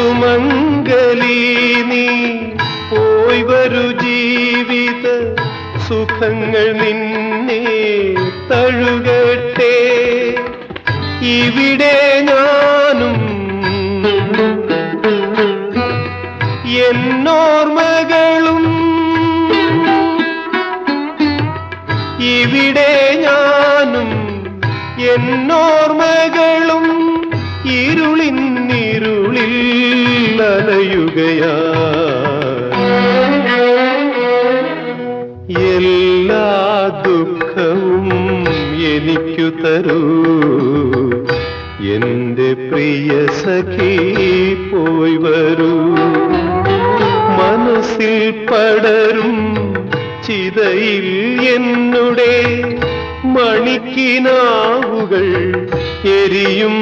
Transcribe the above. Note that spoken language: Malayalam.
സുമംഗലി നീ പോയി വരൂ, ജീവിത സുഖങ്ങൾ നിന്നെ തഴുകട്ടെ. ഇവിടെ ഞാനും എന്നോർമകളും, ഇവിടെ ഞാനും എന്നോർമകളും ഇരുളിൽ അലയുകയാ. എല്ലാ ദുഃഖവും എനിക്കു തരൂ എന്റെ പ്രിയ സഖി, പോയി വരൂ. മനസ്സിൽ പടരും ചിതയിൽ എന്നുടെ മണിക്കിനാവുകൾ എരിയും